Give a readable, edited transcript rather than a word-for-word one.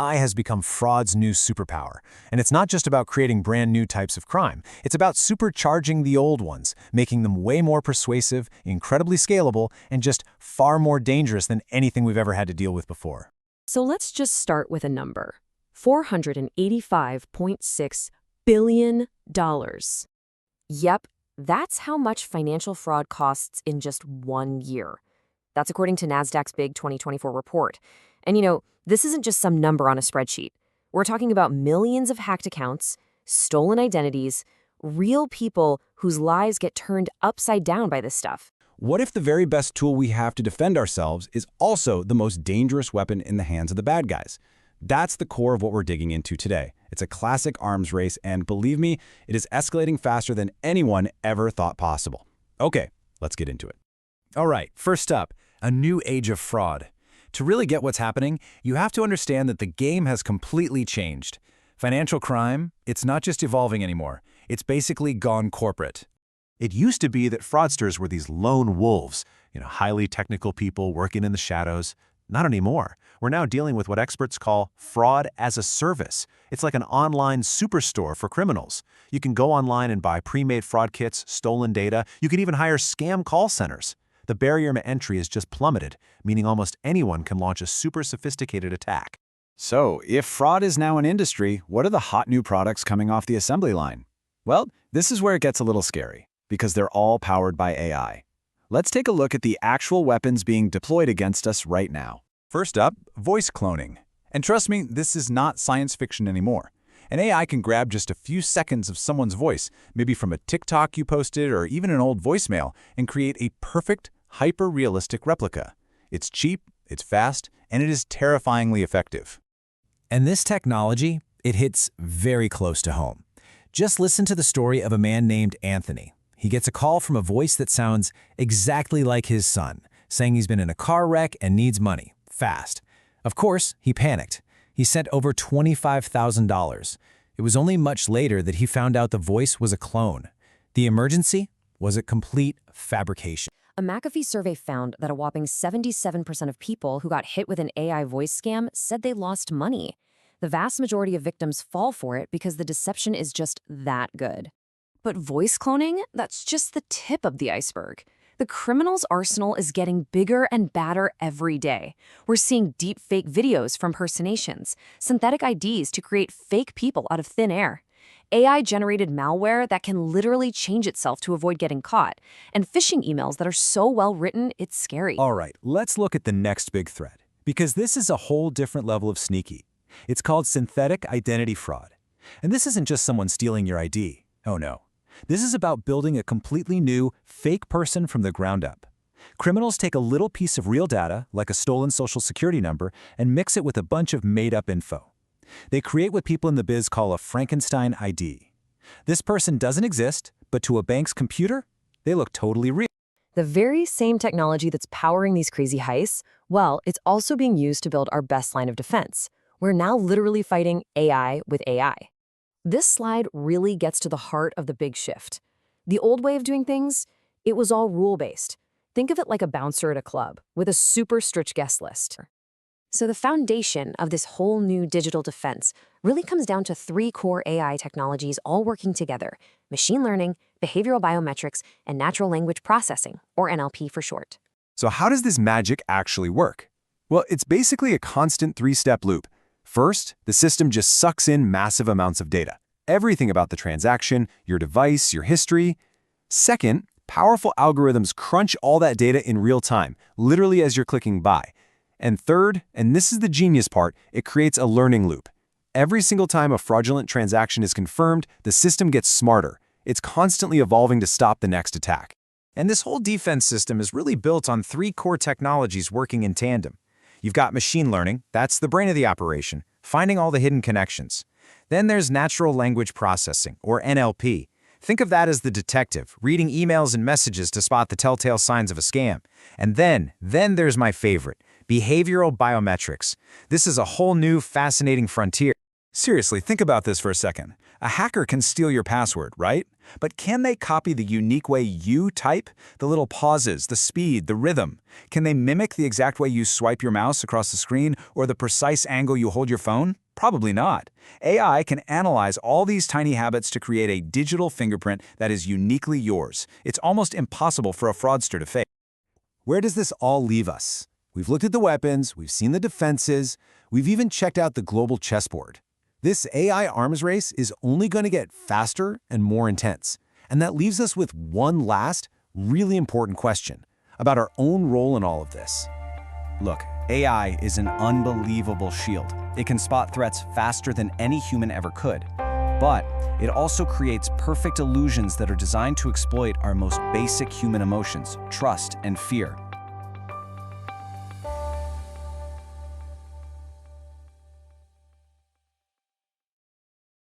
AI has become fraud's new superpower. And it's not just about creating brand new types of crime. It's about supercharging the old ones, making them way more persuasive, incredibly scalable, and just far more dangerous than anything we've ever had to deal with before. So let's just start with a number. $485.6 billion. Yep, that's how much financial fraud costs in just 1 year. That's according to Nasdaq's big 2024 report. And this isn't just some number on a spreadsheet. We're talking about millions of hacked accounts, stolen identities, real people whose lives get turned upside down by this stuff. What if the very best tool we have to defend ourselves is also the most dangerous weapon in the hands of the bad guys? That's the core of what we're digging into today. It's a classic arms race, and believe me, it is escalating faster than anyone ever thought possible. Okay, let's get into it. All right, first up, a new age of fraud. To really get what's happening, you have to understand that the game has completely changed. Financial crime, it's not just evolving anymore. It's basically gone corporate. It used to be that fraudsters were these lone wolves, highly technical people working in the shadows. Not anymore. We're now dealing with what experts call fraud as a service. It's like an online superstore for criminals. You can go online and buy pre-made fraud kits, stolen data. You can even hire scam call centers. The barrier to entry is just plummeted, meaning almost anyone can launch a super sophisticated attack. So, if fraud is now an industry, what are the hot new products coming off the assembly line? Well, this is where it gets a little scary, because they're all powered by AI. Let's take a look at the actual weapons being deployed against us right now. First up, voice cloning. And trust me, this is not science fiction anymore. An AI can grab just a few seconds of someone's voice, maybe from a TikTok you posted or even an old voicemail, and create a perfect, hyper-realistic replica. It's cheap, it's fast, and it is terrifyingly effective. And this technology, it hits very close to home. Just listen to the story of a man named Anthony. He gets a call from a voice that sounds exactly like his son, saying he's been in a car wreck and needs money, fast. Of course, he panicked. He sent over $25,000. It was only much later that he found out the voice was a clone. The emergency was a complete fabrication. A McAfee survey found that a whopping 77% of people who got hit with an AI voice scam said they lost money. The vast majority of victims fall for it because the deception is just that good. But voice cloning? That's just the tip of the iceberg. The criminals' arsenal is getting bigger and badder every day. We're seeing deep fake videos from impersonations, synthetic IDs to create fake people out of thin air, AI-generated malware that can literally change itself to avoid getting caught, and phishing emails that are so well written it's scary. All right, let's look at the next big threat, because this is a whole different level of sneaky. It's called synthetic identity fraud. And this isn't just someone stealing your ID. Oh no. This is about building a completely new, fake person from the ground up. Criminals take a little piece of real data, like a stolen social security number, and mix it with a bunch of made-up info. They create what people in the biz call a Frankenstein ID. This person doesn't exist, but to a bank's computer, they look totally real. The very same technology that's powering these crazy heists, well, it's also being used to build our best line of defense. We're now literally fighting AI with AI. This slide really gets to the heart of the big shift. The old way of doing things, it was all rule-based. Think of it like a bouncer at a club with a super strict guest list. So the foundation of this whole new digital defense really comes down to 3 core AI technologies all working together: machine learning, behavioral biometrics, and natural language processing, or NLP for short. So how does this magic actually work? Well, it's basically a constant 3-step loop. First, the system just sucks in massive amounts of data. Everything about the transaction, your device, your history. Second, powerful algorithms crunch all that data in real time, literally as you're clicking buy. And third, and this is the genius part, it creates a learning loop. Every single time a fraudulent transaction is confirmed, the system gets smarter. It's constantly evolving to stop the next attack. And this whole defense system is really built on 3 core technologies working in tandem. You've got machine learning, that's the brain of the operation, finding all the hidden connections. Then there's natural language processing, or NLP. Think of that as the detective, reading emails and messages to spot the telltale signs of a scam. And then there's my favorite, behavioral biometrics. This is a whole new, fascinating frontier. Seriously, think about this for a second. A hacker can steal your password, right? But can they copy the unique way you type? The little pauses, the speed, the rhythm. Can they mimic the exact way you swipe your mouse across the screen or the precise angle you hold your phone? Probably not. AI can analyze all these tiny habits to create a digital fingerprint that is uniquely yours. It's almost impossible for a fraudster to fake. Where does this all leave us? We've looked at the weapons, we've seen the defenses, we've even checked out the global chessboard. This AI arms race is only going to get faster and more intense. And that leaves us with one last, really important question about our own role in all of this. Look, AI is an unbelievable shield. It can spot threats faster than any human ever could. But it also creates perfect illusions that are designed to exploit our most basic human emotions, trust and fear.